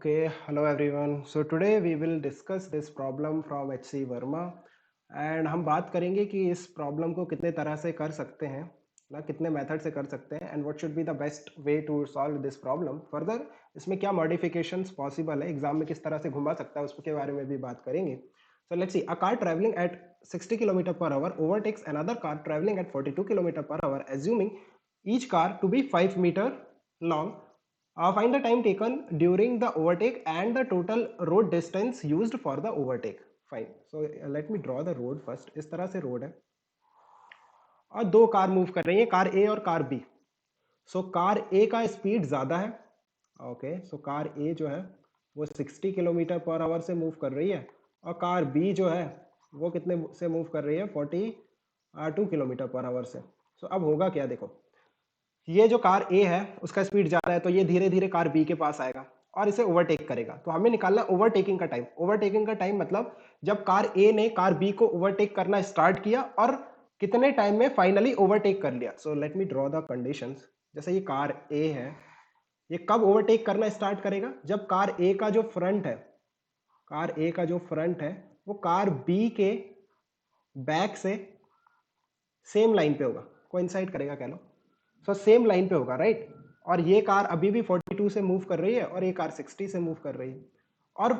Okay, hello everyone. So today we will discuss this problem from HC Verma and हम बात करेंगे कि इस प्रॉब्लम को कितने तरह से कर सकते हैं ना कितने मेथड से कर सकते हैं and what should be the best way to solve this problem further इसमें क्या मॉडिफिकेशंस पॉसिबल है एग्जाम में किस तरह से घुमा सकता है उसके बारे में भी बात करेंगे. So let's see, a car traveling at 60 km per hour overtakes another car traveling at 42 km per hour assuming each car to be 5 meter long. Find the time taken during the overtake and the total road distance used for the overtake. Fine. So let me draw the road first. इस तरह से road है और दो car move कर रही है, car ए और car B. So car A का स्पीड ज़्यादा है. ओके, सो कार ए जो है वो 60 किलोमीटर पर आवर से मूव कर रही है और कार बी जो है वो कितने से मूव कर रही है 42 किलोमीटर पर आवर से. सो अब होगा क्या, देखो ये जो कार ए है उसका स्पीड ज़्यादा है तो ये धीरे धीरे कार बी के पास आएगा और इसे ओवरटेक करेगा. तो हमें निकालना ओवरटेकिंग का टाइम. ओवरटेकिंग का टाइम मतलब जब कार ए ने कार बी को ओवरटेक करना स्टार्ट किया और कितने टाइम में फाइनली ओवरटेक कर लिया. So let me draw the conditions. जैसे ये कार ए है, ये कब ओवरटेक करना स्टार्ट करेगा? जब कार ए का जो फ्रंट है, कार ए का जो फ्रंट है वो कार बी के बैक से सेम लाइन पे होगा, कोइंसाइड करेगा कह लो. सो सेम लाइन पे होगा, राइट. और ये कार अभी भी 42 से मूव कर रही है और ये कार 60 से मूव कर रही है और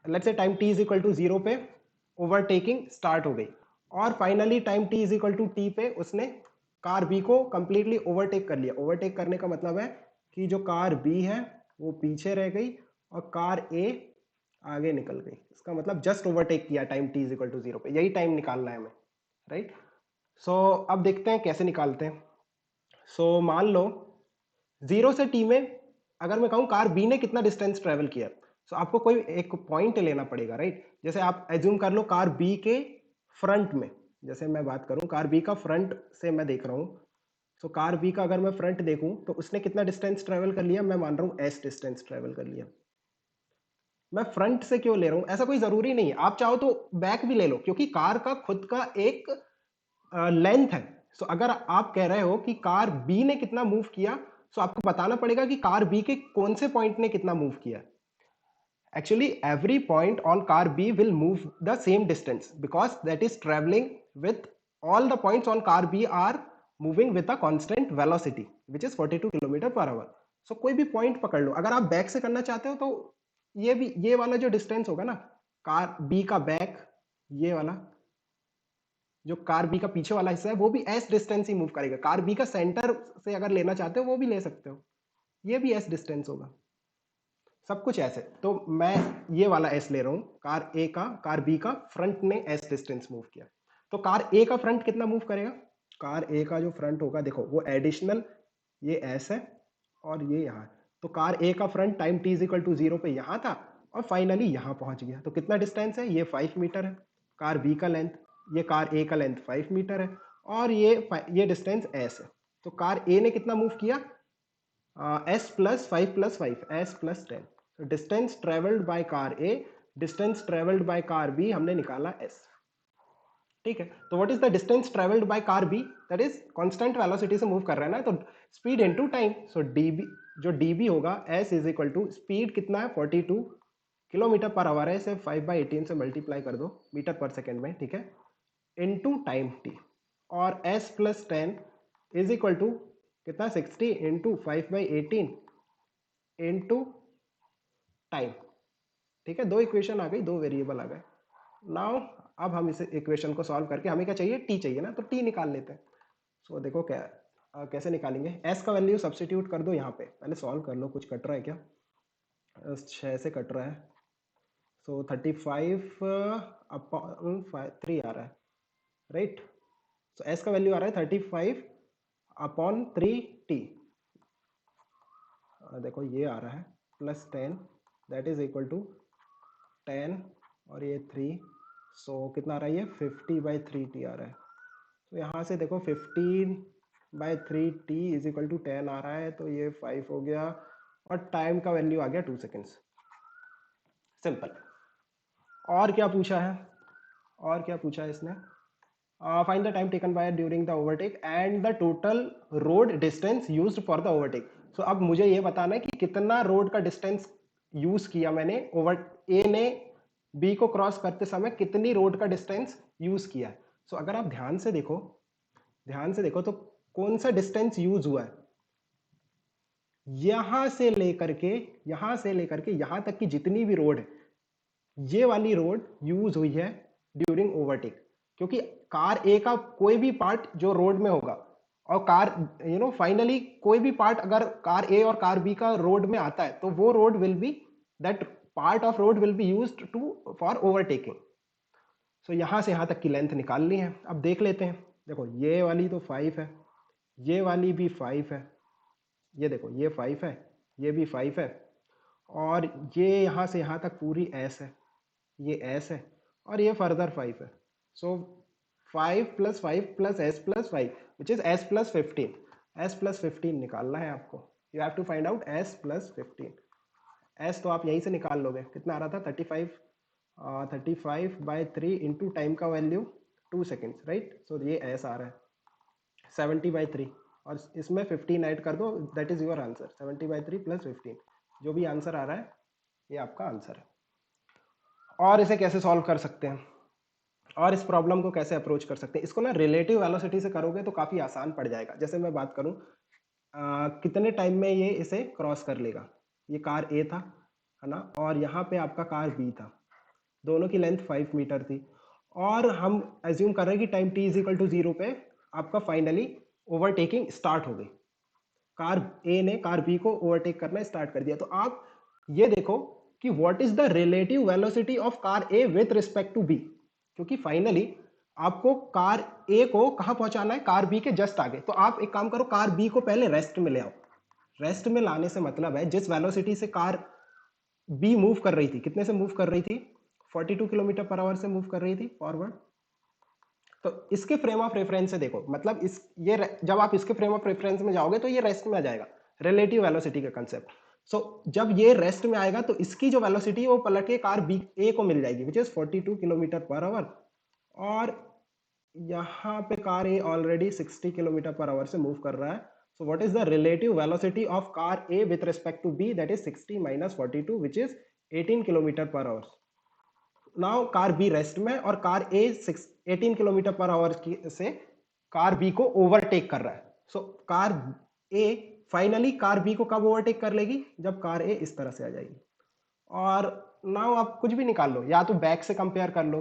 let's say time t is equal to 0 पे ओवरटेकिंग स्टार्ट हो गई और finally time t is equal to t पे उसने कार b को कंप्लीटली ओवरटेक कर लिया. ओवरटेक करने का मतलब है कि जो कार b है वो पीछे रह गई और कार a आगे निकल गई. इसका मतलब जस्ट ओवरटेक किया time t is equal to 0 पे. यही टाइम निकालना है हमें, राइट. सो अब देखते हैं कैसे निकालते हैं. सो मान लो 0 से t में अगर मैं कहूँ कार b ने कितना डिस्टेंस ट्रेवल किया, सो आपको कोई एक पॉइंट लेना पड़ेगा, राइट. जैसे आप एज्यूम कर लो कार b के फ्रंट में, जैसे मैं बात करूँ कार b का फ्रंट से मैं देख रहा हूँ. सो कार b का अगर मैं फ्रंट देखूँ तो उसने कितना डिस्टेंस ट्रेवल कर लिया, मैं मान रहा हूँ s डिस्टेंस ट्रेवल कर लिया. मैं फ्रंट से क्यों ले रहा हूँ, ऐसा कोई जरूरी नहीं है, आप चाहो तो बैक भी ले लो क्योंकि कार का खुद का एक लेंथ है. सो अगर आप कह रहे हो कि कार बी ने कितना मूव किया, सो आपको बताना पड़ेगा कि कार बी के कौन से पॉइंट ने कितना मूव किया. Actually every point on car B will move the same distance because that is travelling with all the points on car B are moving with a constant velocity which is 42 kilometre per hour. So कोई भी point पकड़ लो. अगर आप back से करना चाहते हो तो ये वाला जो डिस्टेंस होगा ना कार बी का बैक, ये वाला जो कार बी का पीछे वाला हिस्सा है वो भी एस डिस्टेंस ही मूव करेगा. कार बी का सेंटर से अगर लेना चाहते हो वो भी ले सकते हो, ये भी एस डिस्टेंस होगा. सब कुछ ऐसे. तो मैं ये वाला एस ले रहा हूँ, कार ए का कार बी का फ्रंट ने एस डिस्टेंस मूव किया. तो कार ए का फ्रंट कितना मूव करेगा? कार ए का जो फ्रंट होगा देखो वो एडिशनल, ये एस है और ये यहाँ. तो कार ए का front time T is equal to 0 पे यहाँ था और फाइनली यहाँ पहुंच गया. तो कितना डिस्टेंस है? ये 5 मीटर है. कार बी का लेंथ, ये कार ए का लेंथ 5 मीटर है और ये डिस्टेंस एस है. तो कार ए ने कितना मूव किया? S plus 5 S plus 10. तो distance travelled by car A, distance travelled by car B हमने निकाला एस. ठीक है. तो what is the distance travelled by car B? That is constant velocity से मूव कर रहा है ना, तो speed into time. So DB, जो डीबी होगा S is equal to speed कितना है 42 किलोमीटर पर आवर है, इसे 5/18 से मल्टीप्लाई कर दो मीटर पर सेकेंड में, ठीक है, इनटू टाइम टी. और S plus 10 is equal to कितना 60 इंटू 5/18 इंटू टाइम. ठीक है, दो इक्वेशन आ गई, दो वेरिएबल आ गए. नाउ अब हम इस इक्वेशन को सॉल्व करके हमें क्या चाहिए? टी चाहिए ना, तो टी निकाल लेते हैं. सो देखो क्या कैसे निकालेंगे. एस का वैल्यू सब्सटीट्यूट कर दो यहाँ पे. पहले सॉल्व कर लो, कुछ कट रहा है क्या? 6 से कट रहा है. सो 35 अपॉन 3 आ रहा है, राइट. सो एस का वैल्यू आ रहा है 35 अपॉन 3t. देखो ये आ रहा है plus 10 that is equal to 10 और ये 3. सो कितना आ रहा है? ये 50/3t आ रहा है. तो यहाँ से देखो 15/3t इज इक्वल टू 10 आ रहा है, तो ये 5 हो गया और टाइम का वैल्यू आ गया 2 सेकेंड्स. सिंपल. और क्या पूछा है? और क्या पूछा है इसने? Find the time taken by during the overtake and the total road distance used for the overtake. So अब मुझे ये बताना है कि कितना रोड का डिस्टेंस यूज किया मैंने ओवर, ए ने बी को क्रॉस करते समय कितनी रोड का डिस्टेंस यूज किया है। सो अगर आप ध्यान से देखो तो कौन सा डिस्टेंस यूज हुआ है, यहां से लेकर के यहां तक की जितनी भी रोड है, ये वाली रोड यूज हुई है ड्यूरिंग ओवरटेक। क्योंकि कार ए का कोई भी पार्ट जो रोड में होगा, और कार फाइनली कोई भी पार्ट अगर कार ए और कार बी का रोड में आता है, तो वो road will be, that part of road will be used to for overtaking. So यहां से यहां तक की लेंथ निकाल ली है। अब देख लेते हैं, देखो ये वाली तो 5 है, ये वाली भी 5 है, ये देखो ये 5 है, ये भी 5 है, और ये यहां से यहां तक पूरी एस है, ये एस है, और ये फर्दर 5 है। So 5 plus S plus 5 which is S plus 15। S plus 15 निकालना है आपको। You have to find out S plus 15। S तो आप यहीं से निकाल लोगे, कितना आ रहा था 35, 35/3 इंटू टाइम का वैल्यू 2 सेकेंड्स, राइट। सो ये एस आ रहा है 70/3, और इसमें 15 ऐड कर दो, that is your answer. 70/3 plus 15, जो भी आंसर आ रहा है ये आपका आंसर है। और इसे कैसे सॉल्व कर सकते हैं, और इस प्रॉब्लम को कैसे अप्रोच कर सकते हैं, इसको ना रिलेटिव वेलोसिटी से करोगे तो काफ़ी आसान पड़ जाएगा। जैसे मैं बात करूं, कितने टाइम में ये इसे क्रॉस कर लेगा। ये कार ए था, है ना, और यहाँ पे आपका कार बी था, दोनों की लेंथ 5 मीटर थी, और हम एज्यूम कर रहे हैं कि time t is equal to 0 पे आपका फाइनली ओवरटेकिंग स्टार्ट हो गई। कार ए ने कार बी को ओवरटेक करना स्टार्ट कर दिया। तो आप ये देखो कि what is the relative velocity of car A with respect to B, क्योंकि फाइनली आपको कार ए को कहां पहुंचाना है, कार बी के जस्ट आगे। तो आप एक काम करो, कार बी को पहले रेस्ट में ले आओ। रेस्ट में लाने से मतलब है जिस वेलोसिटी से कार बी मूव कर रही थी, कितने से मूव कर रही थी, 42 किलोमीटर पर आवर से मूव कर रही थी फॉरवर्ड। तो इसके फ्रेम ऑफ रेफरेंस से देखो, मतलब इस ये जब आप इसके फ्रेम ऑफ रेफरेंस में जाओगे तो ये रेस्ट में आ जाएगा, रिलेटिव वेलोसिटी का कंसेप्ट। सो जब ये रेस्ट में आएगा तो इसकी जो वेलोसिटी वो पलट के कार बी ए को मिल जाएगी, which is 42 kilometre per hour, और यहाँ पे car A already 60 kilometre per hour से मूव कर रहा है। So what is the relative velocity of car A with respect to B, that is 60 minus 42 which is 18 kilometre per hour. Now car B rest में, और car A 18 kilometre per hour से car B को overtake कर रहा है। So car ए finally car B को कब overtake कर लेगी, जब कार ए इस तरह से आ जाएगी। और नाउ आप कुछ भी निकाल लो, या तो बैक से कंपेयर कर लो,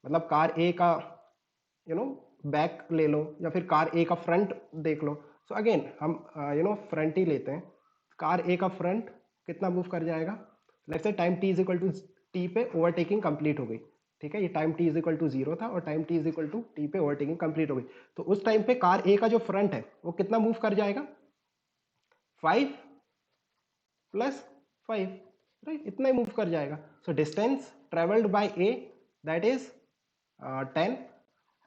मतलब कार ए का बैक ले लो, या फिर कार ए का फ्रंट देख लो। सो अगेन हम फ्रंट ही लेते हैं। कार ए का फ्रंट कितना मूव कर जाएगा, let's say time t is equal to T पे ओवरटेकिंग कंप्लीट हो गई, ठीक है। ये time t is equal to 0 था, और time t is equal to T पे ओवरटेकिंग कंप्लीट हो गई। तो उस टाइम पे कार ए का जो फ्रंट है वो कितना मूव कर जाएगा, 5 प्लस 5, राइट, इतना ही मूव कर जाएगा। So distance travelled bye A, that is 10,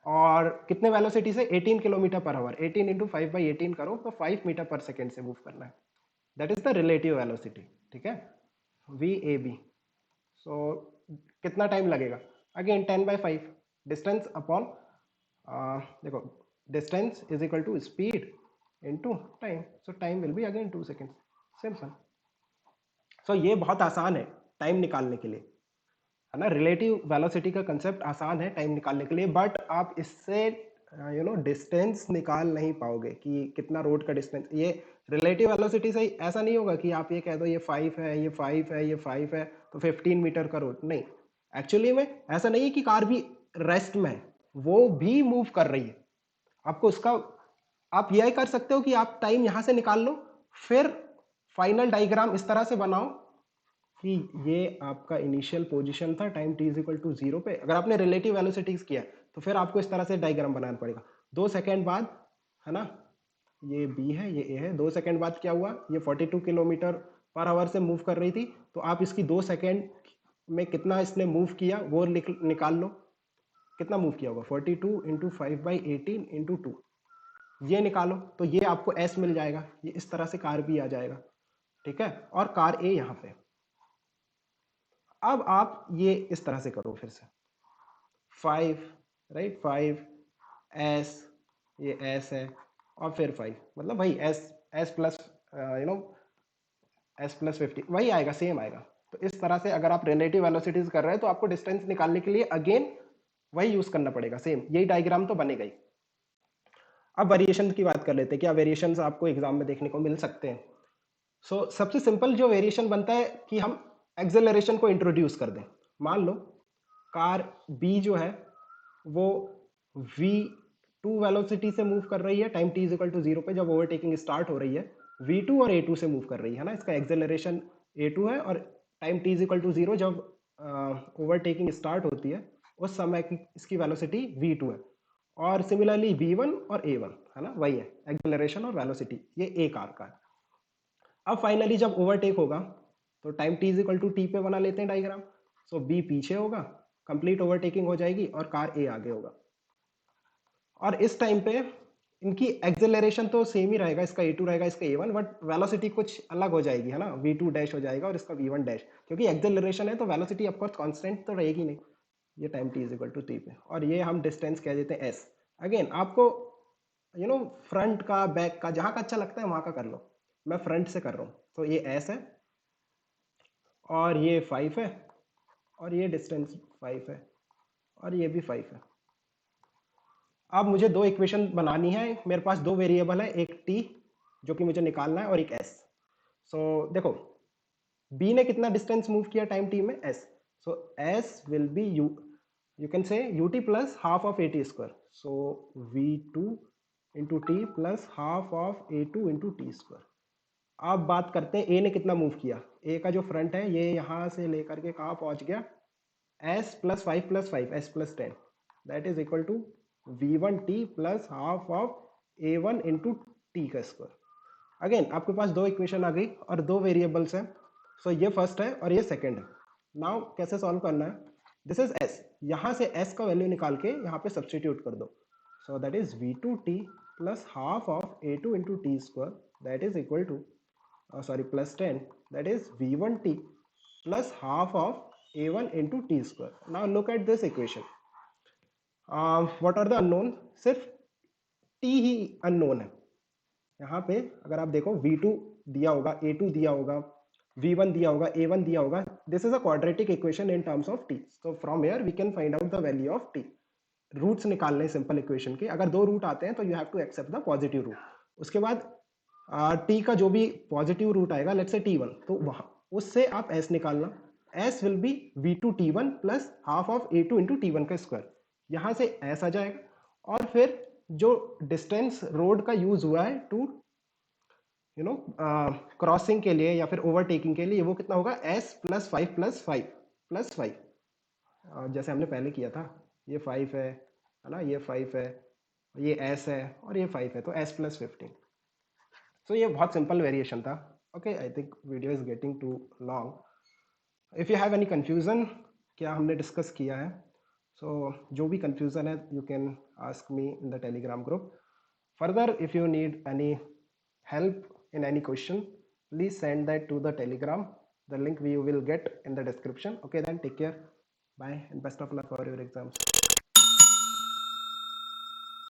और कितने वेलोसिटी से, 18 किलोमीटर पर आवर। 18 इंटू 5/18 करो तो 5 मीटर पर सेकेंड से मूव करना है, that is the relative velocity, ठीक है, वी ए बी। सो कितना टाइम लगेगा, अगेन 10/5, डिस्टेंस अपॉन देखो, distance is equal to speed into time, so time will be again 2 seconds, simple. So ये बहुत आसान है टाइम निकालने के लिए, है ना। रिलेटिव वेलोसिटी का कंसेप्ट आसान है टाइम निकालने के लिए, बट आप इससे डिस्टेंस निकाल नहीं पाओगे कि कितना रोड का डिस्टेंस। ये रिलेटिव वेलोसिटी से ऐसा नहीं होगा कि आप ये कह दो ये 5 है, ये 5 है, ये 5 है, तो 15 मीटर का रोड नहीं। एक्चुअली में ऐसा नहीं है कि कार भी रेस्ट में है, वो भी मूव कर रही है। आपको उसका, आप यह कर सकते हो कि आप टाइम यहां से निकाल लो, फिर फाइनल डायग्राम इस तरह से बनाओ कि ये आपका इनिशियल पोजीशन था time t is equal to 0 पे। अगर आपने रिलेटिव वेलोसिटीज किया तो फिर आपको इस तरह से डायग्राम बनाना पड़ेगा। 2 सेकेंड बाद, है ना, ये b है, ये a है, 2 सेकेंड बाद क्या हुआ, ये 42 किलोमीटर पर आवर से मूव कर रही थी, तो आप इसकी 2 सेकेंड में कितना इसने मूव किया वो निकाल लो, कितना मूव किया होगा, 42 इंटू 5/18 इंटू 2, ये निकालो, तो ये आपको s मिल जाएगा। ये इस तरह से कार b आ जाएगा, ठीक है, और कार a यहाँ पे। अब आप ये इस तरह से करो फिर से, 5, राइट, 5 एस, ये एस है, और फिर 5, मतलब भाई S, S plus S plus 50 वही आएगा, सेम आएगा। तो इस तरह से अगर आप रिलेटिव वेलोसिटीज कर रहे हैं तो आपको डिस्टेंस निकालने के लिए अगेन वही यूज करना पड़ेगा, सेम यही डायग्राम तो बनेगा ही। अब वेरिएशन की बात कर लेते हैं, क्या वेरिएशंस आपको एग्जाम में देखने को मिल सकते हैं। सबसे सिंपल जो वेरिएशन बनता है कि हम एक्सेलरेशन को इंट्रोड्यूस कर दें। मान लो कार बी जो है वो v2 वेलोसिटी से मूव कर रही है time t is equal to 0 पे, जब ओवरटेकिंग स्टार्ट हो रही है v2 और a2 से मूव कर रही है ना, इसका एक्सेलरेशन a2 है, और time t is equal to 0 जब ओवरटेकिंग स्टार्ट होती है उस समय की इसकी वेलोसिटी v2 है। और सिमिलरली v1 और a1 है ना, वही है एक्सेलरेशन और वेलोसिटी, ये एक कार का है। अब फाइनली जब ओवरटेक होगा तो time t is equal to T पे बना लेते हैं डायग्राम। b पीछे होगा, कंप्लीट ओवरटेकिंग हो जाएगी और कार a आगे होगा। और इस टाइम पे इनकी एक्सेलरेशन तो सेम ही रहेगा, इसका a2 रहेगा, इसका a1, बट वेलोसिटी कुछ अलग हो जाएगी है ना, v2 डैश हो जाएगा और इसका v1 डैश, क्योंकि एक्सेलरेशन है तो वेलोसिटी ऑफकोर्स कांस्टेंट तो रहेगी नहीं, ये time t is equal to T पे, और ये हम डिस्टेंस कह देते हैं s। अगेन आपको फ्रंट का बैक का जहां का अच्छा लगता है वहां का कर लो, मैं फ्रंट से कर रहा हूँ, तो ये s है और ये 5 है और ये डिस्टेंस 5 है और ये भी 5 है। अब मुझे दो इक्वेशन बनानी है, मेरे पास दो वेरिएबल है, एक t जो कि मुझे निकालना है और एक s। देखो b ने कितना डिस्टेंस मूव किया टाइम t में, s, s will be you can say ut plus half of at square, v2 into t plus half of a2 into t square। अब बात करते हैं a ने कितना मूव किया, a का जो फ्रंट है ये यहां से लेकर के कहाँ पहुंच गया, s plus 5 plus 5 s plus 10 that is equal to v1t plus half of a1 into t का स्क्वायर। अगेन आपके पास दो इक्वेशन आ गई और दो वेरिएबल्स हैं, ये फर्स्ट है और ये सेकंड है। नाउ कैसे सॉल्व करना है, दिस इज s, यहां से s का वैल्यू निकाल के यहाँ पे सब्सटीट्यूट कर दो, that is v2t plus half of a2 into t square that is equal to sorry plus 10 that is v1t plus half of a1 into t square। now look at this equation, what are the unknown, सिर्फ t ही unknown है यहाँ पे। अगर आप देखो v2 दिया होगा, a2 दिया होगा, v1 दिया होगा, a1 दिया होगा, this is a quadratic equation in terms of t, so from here we can find out the value of t। Roots निकालने सिंपल इक्वेशन के, अगर दो रूट आते हैं तो you have to accept the positive root, उसके बाद t का जो भी पॉजिटिव रूट आएगा, लेट्स से t1, तो वहां उससे आप s निकालना, s will be v2 t1 plus half of a2 into t1 का स्क्वायर, यहां से s आ जाएगा। और फिर जो डिस्टेंस रोड का यूज हुआ है टू क्रॉसिंग के लिए या फिर ओवरटेकिंग के लिए, वो कितना होगा, s प्लस 5 प्लस 5 प्लस 5, जैसे हमने पहले किया था, ये 5 है ना, ये 5 है, ये s है और ये 5 है, तो s प्लस 15। ये बहुत सिंपल वेरिएशन था। Okay, I think video is getting too long. If you have any confusion, क्या हमने डिस्कस किया है, जो भी कंफ्यूजन है you can ask me in the Telegram group. Further if you need any help in any question, please send that to the telegram, the link we will get in the description। Okay, then take care, bye and best of luck for your exams।